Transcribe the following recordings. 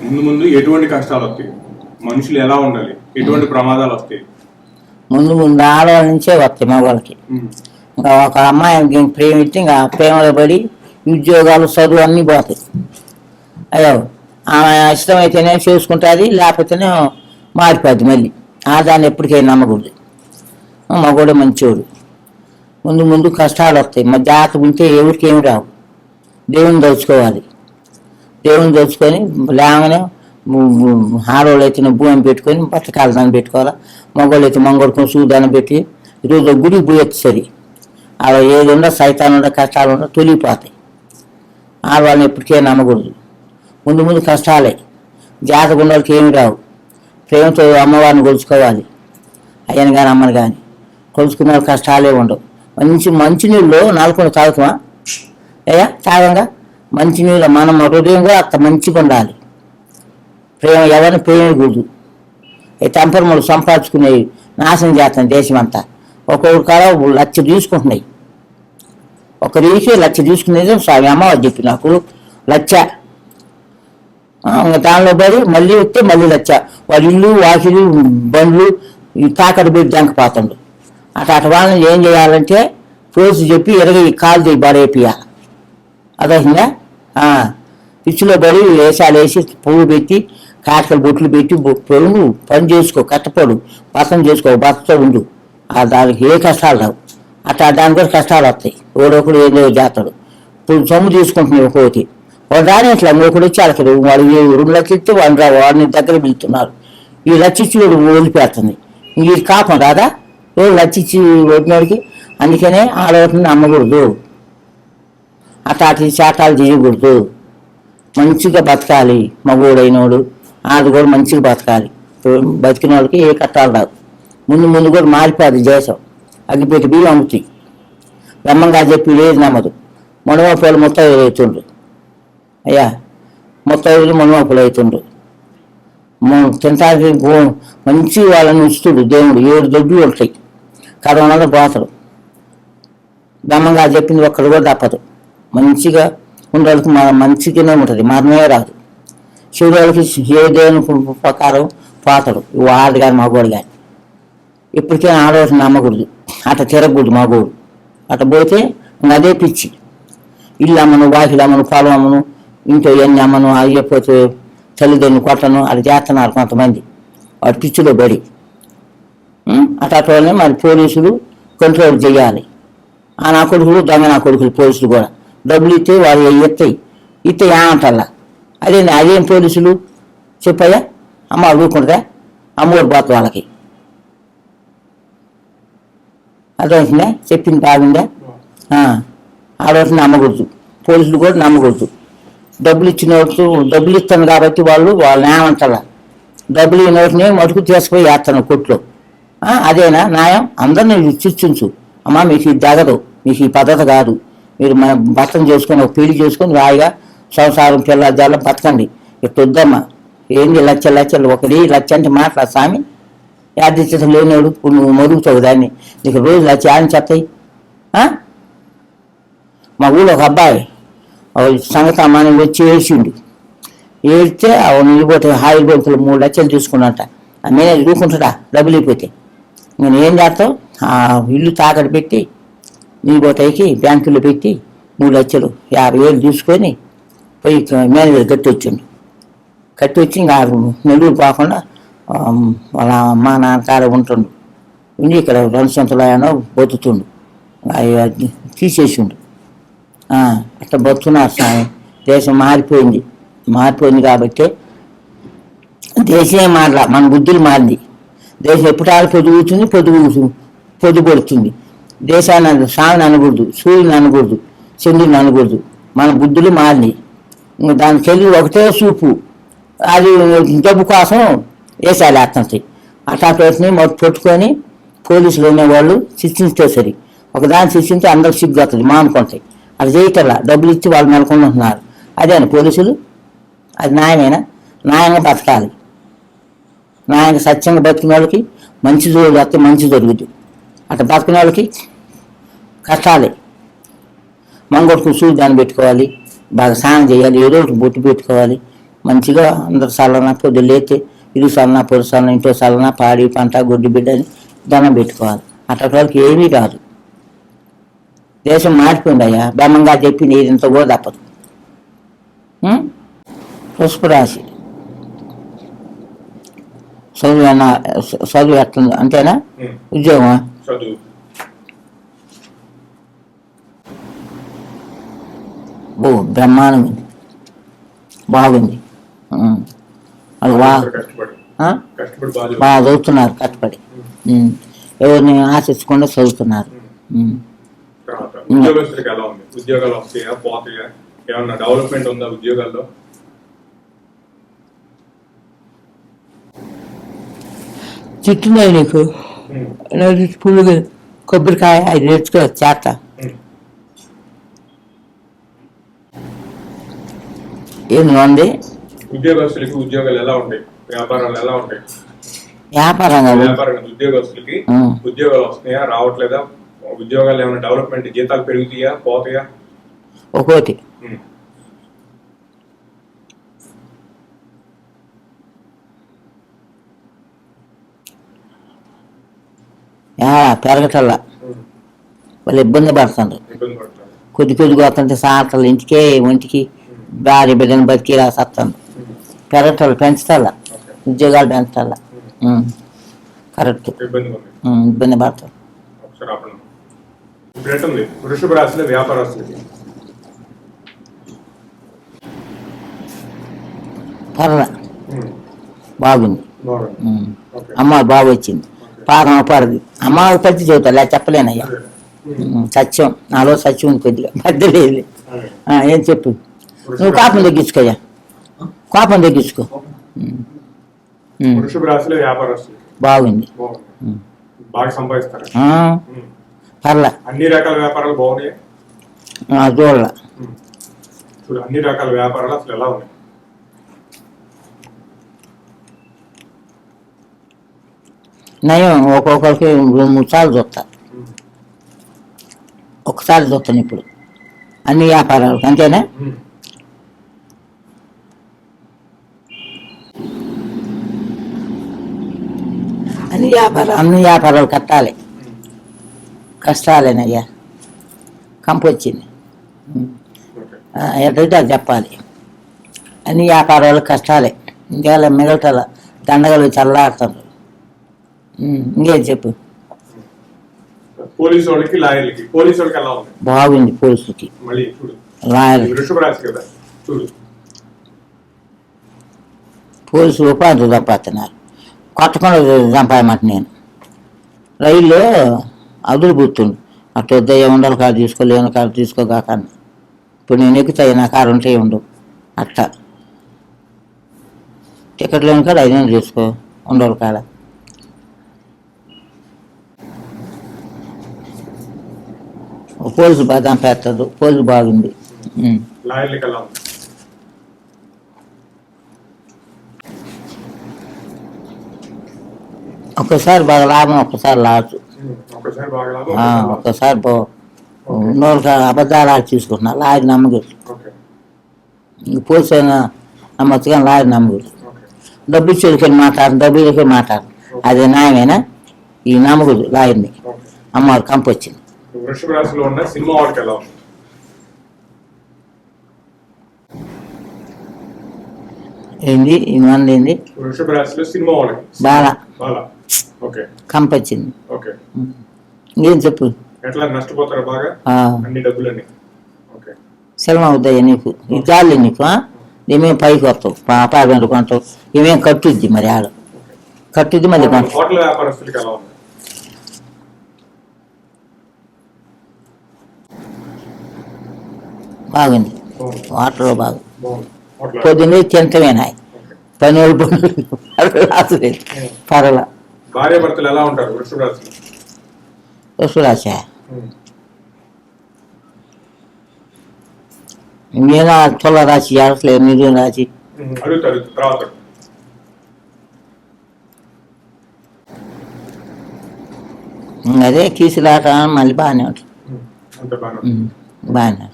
ముందు ముందు ఎటువంటి కష్టాలు వస్తాయి, మనుషులు ఎలా ఉండాలి, ఎటువంటి ప్రమాదాలు వస్తాయి? ముందు ముందు ఆడవాళ్ళ నుంచే వస్తాయి మగవాళ్ళకి. ఇంకా ఒక అమ్మాయి ప్రేమిస్తే ఇంకా ప్రేమలో పడి ఉద్యోగాలు చదువు అన్నీ పోతాయి. అయ్యో ఆమె ఇష్టమైతేనే చేసుకుంటుంది, లేకపోతేనే మారిపోద్ది మళ్ళీ. దాన్ని ఎప్పటికైనా నమ్మకూడదు. మగవాడు మంచివాడు. ముందు ముందు కష్టాలు వస్తాయి. మా జాతకు ఉంటే ఎవరికి ఏమి రావు. దేవుని దోచుకోవాలి. దేవుని దోచుకొని లేవనే ఆడవాళ్ళు అయితే భూమి పెట్టుకొని బట్టకాల దాన్ని పెట్టుకోవాలి. మగవాళ్ళు అయితే మంగళకొని సూదాన్ని పెట్టి ఈరోజు గుడికి పోయొచ్చు. సరి అలా ఏది ఉండో సైతాన్ ఉండో కష్టాలు ఉండో తొలిగిపోతాయి. ఆడవాళ్ళని ఎప్పటికైనా నమ్మకూడదు. ముందు ముందు కష్టాలే. జాతకు ఉన్న వాళ్ళకి ఏమి రావు. ప్రేమతో అమ్మవారిని కొలుచుకోవాలి. అయ్యని కానీ అమ్మని కానీ కొలుచుకున్న వాళ్ళకి కష్టాలే ఉండవు. మంచినీళ్ళు నాలుగు తాగుతామా అయ్యా? తాగంగా మంచినీళ్ళు మనం హృదయం కూడా అంత మంచిగా ఉండాలి. ప్రేమ ఎవరిని ప్రేమకూడదు. తంపరములు సంపాదించుకునేవి నాశనం చేస్తాం దేశం అంతా. ఒక్కొక్క కాడ 1,00,000 తీసుకుంటున్నాయి. ఒక రీకి 1,00,000 తీసుకునేది స్వామి అమ్మవారు చెప్పి నాకు 1,00,000. దానిలో పడి మళ్ళీ వస్తే మళ్ళీ 1,00,000. వాళ్ళ ఇల్లు వాకిలు బండ్లు ఈ తాకట్టు పెట్టి దంకపోతుండ్రు. అటు వాళ్ళని ఏం చేయాలంటే పోసి చెప్పి కాలు చేయి బడేపియాలి. అదైందా? పిచ్చిలో పడి వేసాలు వేసి పువ్వు పెట్టి కాటకలు బొట్లు పెట్టి పొరుగు పని చేసుకో, కట్టపడు బతం చేసుకో, బతతో ఉండు. దానికి ఏ కష్టాలు రావు. దానికి కూడా కష్టాలు వస్తాయి. ఒకడొకడు ఏదో చేస్తాడు. ఇప్పుడు సొమ్ము తీసుకుంటున్నాయి ఒక్కొక్కటి. వాడు రాని ఇట్లా ఒకడు వచ్చి అడతాడు. వాడు 2 లక్షలు ఇస్తే వాడిని దగ్గర పిలుస్తున్నారు. ఈ లచ్చిచ్చి వాడు వదిలిపెడుతుంది. ఇది కాపం రాదా? రోజు లచ్చిచ్చి వదిలినోడికి. అందుకనే ఆడవాటిని నమ్మకూడదు. అటాటి శాతాలు చేయకూడదు. మంచిగా బతకాలి. మగోడైనోడు ఆడు కూడా మంచిగా బతకాలి. బతికిన వాళ్ళకి ఏ కట్టాలు రావు. ముందు కూడా మారిపోదు దేశం. అగ్గిపెట్టి బియ్యం అమ్ముతాయి. బ్రహ్మంగా చెప్పి లేదు నమ్మదు. మనువాపులు మొత్తం అవుతుండ్రు. అయ్యా మొత్తం మనువాపులు అవుతుండ్రు. తింటానికి మంచి వాళ్ళని ఉంచుతుడు దేవుడు. 7 దొడ్లు ఉంటాయి. కరోనాలో పోతాడు. బ్రహ్మంగా చెప్పింది ఒక్కడు కూడా తప్పదు. మంచిగా ఉండడానికి మంచిగానే ఉంటుంది. మరణమే రాదు. శివుడికి ఏ దేవుని ప్రకారం పోతాడు. వాడు కానీ మగోడు కానీ. ఇప్పటికైనా ఆడవాళ్ళని నమ్మకూడదు. అట్లా తిరగకూడదు మగోడు. అట్లా పోతే అదే పిచ్చి. ఇల్లు అమ్మను, వాకిలు అమ్మను, పొలం అమ్మను, ఇంట్లో ఎన్ని అమ్మను, అయ్యపోతే తల్లిదండ్రులు కొట్టను అది చేస్తున్నారు కొంతమంది. వాడు పిచ్చిలో పడి అట్లా మరి పోలీసులు కంట్రోల్ చేయాలి. నా కొడుకులు దొంగ నా కొడుకులు పోలీసులు కూడా డబ్బులు ఇస్తే వాళ్ళు ఇస్తే ఏమంటల్లా. అదేం పోలీసులు చెప్పయ్యా? అమ్మ అడుగుకుంటుందా? అమ్మోడు పోతుంది వాళ్ళకి. అర్థమవుతుందా? చెప్పింది బాగుందా? ఆడవాళ్ళని నమ్మకూడదు. పోలీసులు కూడా నమ్మకూడదు. డబ్బులు ఇస్తాను కాబట్టి వాళ్ళని ఏమంటారా? డబ్బులు ఇవ్వనోటిని మటుకు తీసుకుపోయి వేస్తాను కొట్లో. అదేనా న్యాయం? అందరినీ చర్చించు. అమ్మ మీకు ఇది తగదు, మీకు ఈ పద్ధతి కాదు. మీరు మన భర్తను చేసుకొని ఒక పెళ్లి చేసుకొని రాయిగా సంసారం పిల్ల జల్లం బతకండి. ఇట్లా వద్దమ్మా. ఏంది లక్షలు 1,00,000 అంటే మాట్లాడు స్వామి. యాదృచ్ఛత లేనివాడు నువ్వు మరుగుతావు దాన్ని. నీకు రోజు 1,00,000 అని చెప్తాయి. మా ఊళ్ళో ఒక అబ్బాయి సంగతి అమ్మాని వచ్చి ఏడ్చిండు. ఏడితే నిలిపోతే హాయిల్ బ్యాంకులు 3 లక్షలు తీసుకున్నట్ట. నేనే చూసుకుంటాడా డబ్బులు అయిపోతే. నేను ఏం చేస్తావు? ఇల్లు తాకట్టు పెట్టి నిలిపోతాయికి బ్యాంకుల్లో పెట్టి 3 లక్షలు 50,000 తీసుకొని పోయి మేనేజర్ కట్టి వచ్చి ఇంకా నెల్లూరు పోకుండా వాళ్ళ అమ్మ నాన్న కాడ ఉంటుండు. ఉండి ఇక్కడ 2 సంవత్సరాలు బతుకుతుండు. తీసేసిండు. అట్లా బతుకున్నారు స్వామి. దేశం మారిపోయింది కాబట్టి దేశమే మారలా, మన బుద్ధులు మారింది. దేశం ఎప్పుడు పొద్దుగుతుంది, పొద్దుపడుతుంది. దేశాన్ని స్వామిని అనకూడదు, సూర్యుని అనకూడదు, చంద్రుని అనకూడదు. మన బుద్ధులు మారినాయి. దాని తెలివి ఒకటే చూపు. అది డబ్బు కోసం వేసాలు వేస్తుంటాయి. అట్లాంటిని పెట్టుకొని పోలీసులు ఉండేవాళ్ళు శిక్షిస్తే సరి. ఒకదాన్ని శిక్షించి అందరికి సిగ్గు వస్తుంది, మానుకుంటాయి. అది చేయటల్లా డబ్బులు ఇచ్చి వాళ్ళు నెలకొంటున్నారు. అదేనా పోలీసులు? అది న్యాయమేనా? న్యాయంగా బతకాలి. న్యాయంగా సత్యంగా బతికిన వాళ్ళకి మంచి వస్తే మంచి జరుగుద్ది. అట్లా బతికిన వాళ్ళకి కష్టాలే. మంగొట్టుకు దాన్ని పెట్టుకోవాలి, బాగా స్నానం చేయాలి, ఏదో ఒకటి బొట్టు పెట్టుకోవాలి. మంచిగా అందరు చల్లన పొద్దు లేతే ఇరు చల్లన పొద్దు చల్లన ఇంట్లో చల్లన పాడి పంట గుడ్డి బిడ్డని దండం పెట్టుకోవాలి. అట్లా వాళ్ళకి ఏమీ కాదు. దేశం మారిపోయిందయ్యా. బ్రహ్మంగా చెప్పింది ఇది ఇంత కూడా తప్పదు. పసుపు రాశి చదువు ఎట్లుంది అంతేనా? ఉద్యోగమా? చదువు బ్రహ్మాండం ఉంది, బాగుంది. అది బాగా చదువుతున్నారు కష్టపడి. ఎవరిని ఆశించకుండా చదువుతున్నారు. ఉద్యోగస్తులకు ఎలా ఉంది? ఉద్యోగాలు వస్తాయా పోతాయా? ఏమన్నా డెవలప్మెంట్ ఉందా ఉద్యోగాల్లో? చిట్టున్నాయి నీకు పులుగు కొబ్బరికాయ అది నేర్చుకో చేత. ఏమి ఉంది? ఉద్యోగస్తులకి ఉద్యోగాలు ఎలా ఉంటాయి? వ్యాపారాలు ఎలా ఉంటాయి? వ్యాపారంగా ఉద్యోగస్తులకి ఉద్యోగాలు వస్తున్నాయా రావట్లేదా? ఉద్యోగాలు ఏమైనా డెవలప్మెంట్, జీతాలు పెరుగుతాయా పోతాయా? ఒక్కోటి పెరగటల్లా వాళ్ళు ఇబ్బంది పడుతుండ్రు. కొద్దిగా వస్తుంటే సాటలు ఇంటికే ఒంటికి భార్య బిడ్డను బతికి రాసేస్తాను. పెరగటల్లా పెంచుతా ఉద్యోగాలు పెంచుతా కరెక్ట్. ఇబ్బంది పడతారు. వృషభ రాశిలో వ్యాపారస్తులకి పర్ల బాగుంది. అమ్మ బాగా వచ్చింది. పాకం పరది అమ్మ పచ్చి చెబుతా లే చెప్పలేనయ్యా. సత్యం నాలో సత్యం ఉంది కొద్దిగా పెద్ద లేదు. ఏం చెప్పు నువ్వు కోపం తగ్గించుకోయ్యా, కోపం తగ్గించుకో. వృషభ రాశిలో వ్యాపారస్తులు బాగుంది, బాగా సంపాదిస్తారు. పర్లా అన్ని రకాల వ్యాపారాలు బాగున్నాయి. చూడాల చూడు అన్ని రకాల వ్యాపారాలు అసలు ఎలా ఉన్నాయి? నయం ఒక్కొక్కరికి 2-3 సార్లు చూస్తా. ఒకసారి చూస్తాను ఇప్పుడు అన్ని వ్యాపారాలకు అంతేనా? అన్ని వ్యాపారాలు కట్టాలి. కష్టాలేనయ్యా. కంపు వచ్చింది ఎట్లయితే అది చెప్పాలి. అన్ని వ్యాపారాలు కష్టాలే. ఇంకా మిగతా దండగలు చల్లాడుతారు. ఇంకేం చెప్పు. పోలీసు వాళ్ళకి లాయర్లకి పోలీసు వాళ్ళకి ఎలా ఉంది? బాగుంది. పోలీసులకి లాయర్ పోలీసులు ఉపాధి సంపాదిస్తున్నారు. కొట్టకుండా చంపాయమాట. నేను రైల్లో అదురు కూర్చుండు అట్లా వద్దయ్య ఉండాలి కాదు తీసుకోలేని కాదు తీసుకోగాకన్నా. ఇప్పుడు నేను ఎక్కుతాయి నా కారు ఉంటే ఉండవు అట్లా. టికెట్ లేని కాడ 500 తీసుకో ఉండవు కాడ. పోలీసు బాగా చంపేస్తారు. పోలీసు బాగుంది. ఒక్కసారి బాగా లాభం, ఒక్కసారి లాసు. ఒక్కసారి నోరు అబద్ధాలు ఆడి తీసుకుంటున్నా. లాయర్ నమ్మకూడదు. పోలీసు అయినా నమ్మచ్చు కానీ లాయర్ నమ్మకూడదు. డబ్బు ఇచ్చేదికి డబ్బులకి మాట్లాడు. అదే న్యాయమేనా? ఈ నమ్మకూడదు లాయర్ని. అమ్మారు కంపు వచ్చింది. వృషభ రాశిలో ఉన్న సినిమా వాళ్ళకి ఎలా ఉంది? ఏంది ఈ మంది ఏంది? వృషభ రాశిలో సినిమా వాళ్ళకి బాగా ఓకే కంపు వచ్చింది. ఓకే ఏం చెప్పు. ఎట్లా నష్టపోతారు బాగా? అన్ని డబ్బులన్నీ ఓకే. సినిమా అవుతాయి నీకు. ఇది చాలు నీకు. ఏమేమి పైకి వస్తావు, అపార్ట్మెంట్ కొంటావు, ఏమేమి కట్టుద్ది. మరి ఆడ కట్టుద్ది మళ్ళీ కొంటావు. హోటల్ వ్యాపారస్తులకి ఎలా ఉంది? బాగుంది. వాటర్ బాగా పొద్దున్నే తింటమేనా పని వాళ్ళు రాసులేదు. పర్వాలా. భార్య భర్తలు ఎలా ఉంటారు వృషభ రాశిలో? వృషభ రాశి నేను తుల రాశి ఆడట్లేదు. మిథున రాశి అదే కీసులాట మళ్ళీ బాగానే ఉంటుంది. బాగానే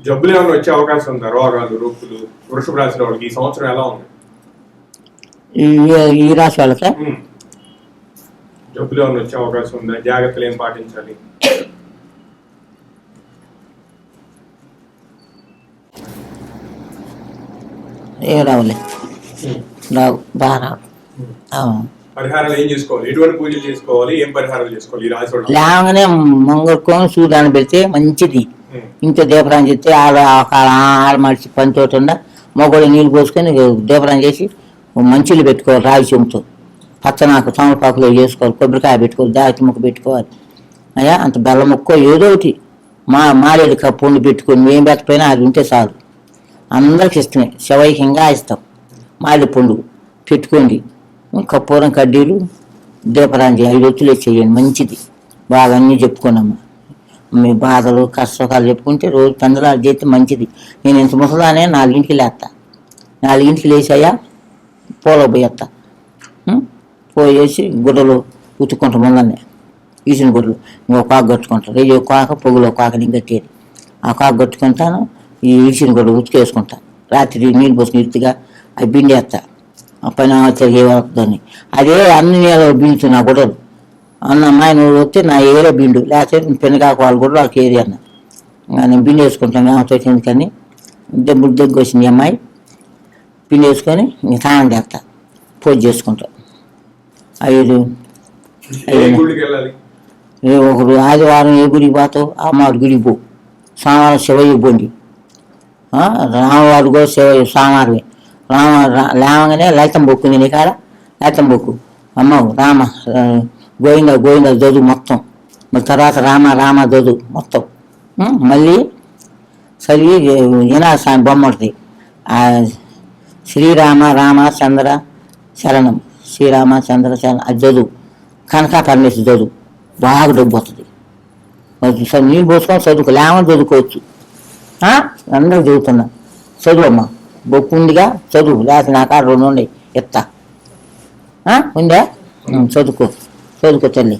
జబ్బులు ఏమైనా వచ్చే అవకాశం ఉందా? రోగాలు, రొప్పులు వృషభ రాశి వాళ్ళకి ఈ సంవత్సరం ఎలా ఉంది? ఈ రాశి వాళ్ళకి జబ్బులు ఏమైనా వచ్చే అవకాశం ఉందా? జాగ్రత్తలు ఏం పాటించాలి? ఏం రావులే, రావు, బాగా రావు. పరిహారాలు ఏం చేసుకోవాలి? ఎటువంటి పూజలు చేసుకోవాలి? ఏం పరిహారాలు చేసుకోవాలి ఈ రాశి వాళ్ళు? లేవగానే మంగళకొని సూర్యాన్ని పెడితే మంచిది. ఇంట్లో దీపరాన్ని చేస్తే ఆడ మడిచి పని తోటండా మొగోడు నీళ్ళు పోసుకొని దీపరాన్ని చేసి మంచిలు పెట్టుకోవాలి. రాగి చెంపుతో పచ్చనాకు తమలపాకులో చేసుకోవాలి. కొబ్బరికాయ పెట్టుకోవాలి. దాచి ముక్క పెట్టుకోవాలి. అయ్యా అంత బెల్ల ముక్క ఏదో ఒకటి మారేడు కప్పు ఉండి పెట్టుకొని ఏం పెట్టకపోయినా అది ఉంటే చాలు. అందరికి ఇష్టమే, శవైకంగా ఇస్తాం. మారేడు పండు పెట్టుకోండి, కర్పూరం కడ్డీలు దీపరాంజి 5 ఒత్తులు చేయండి, మంచిది. బాగా అన్నీ చెప్పుకోనమ్మా. మీ బాధలు కష్టకాలు చెప్పుకుంటే రోజు తందరాలు చేస్తే మంచిది. నేను ఇంత ముసలానే 4ంటికి లేస్తా. 4ంటికి లేచాయా పూల పోయేస్తా. పోయేసి గుడ్డలు ఉతుక్కుంటా. ముందనే ఈసిన గుడ్డలు ఇంకో కాకు కట్టుకుంటాను. రేజు కాక పొగులో కాకని కట్టేది. ఆ కాకు కట్టుకుంటాను. ఈ ఈసిన గుడ్డలు ఉతికేసుకుంటా. రాత్రి నీళ్ళు పోసుకుని ఇరుతుగా అవి బిండేస్తా. పైన ఏమవుతుందని అదే అన్ని నీళ్ళు బిండుతు నా గుడ్డలు. అన్న అమ్మాయి నువ్వు వస్తే నా ఏరియా బిండు, లేకపోతే పెనకాకు వాళ్ళు కూడా వాళ్ళకి ఏరియా అన్న. నేను బిండు వేసుకుంటాను. మేమతో ఎందుకని దగ్గర వచ్చింది అమ్మాయి. బిండు వేసుకొని ఇంక స్నానం చేస్తా, పూజ చేసుకుంటా. 5 ఒకరు ఆదివారం ఏ గుడికి పోతావు? అమ్మవారి గుడికి పో. సోమవారం శివయ్య పోండి. రామవారి కూడా సోమవారమే. లేవగానే లలితం బొక్కు. నేను కాడ లలితం బొక్కు. అమ్మ రామ గోవింద గోవింద చదువు మొత్తం. మళ్ళీ తర్వాత రామ రామ చదువు మొత్తం. మళ్ళీ చదివి వినాయకస్వామి బొమ్మ ఉంటుంది. శ్రీరామ రామచంద్ర శరణం, శ్రీరామచంద్ర శరణం అది చదువు. కనక పరమేశ్వరి చదువు. బాగా డబ్బు వస్తుంది. నీళ్ళు పోసుకొని చదువుకో. లేవని చదువుకోవచ్చు. అందరూ చదువుతున్నా. చదువు అమ్మా, బొక్కు ఉందిగా చదువు. లేకపోతే నా కాడ 2 ఉన్నాయి ఇస్తా. ఉందా? చదువుకో తల్లి.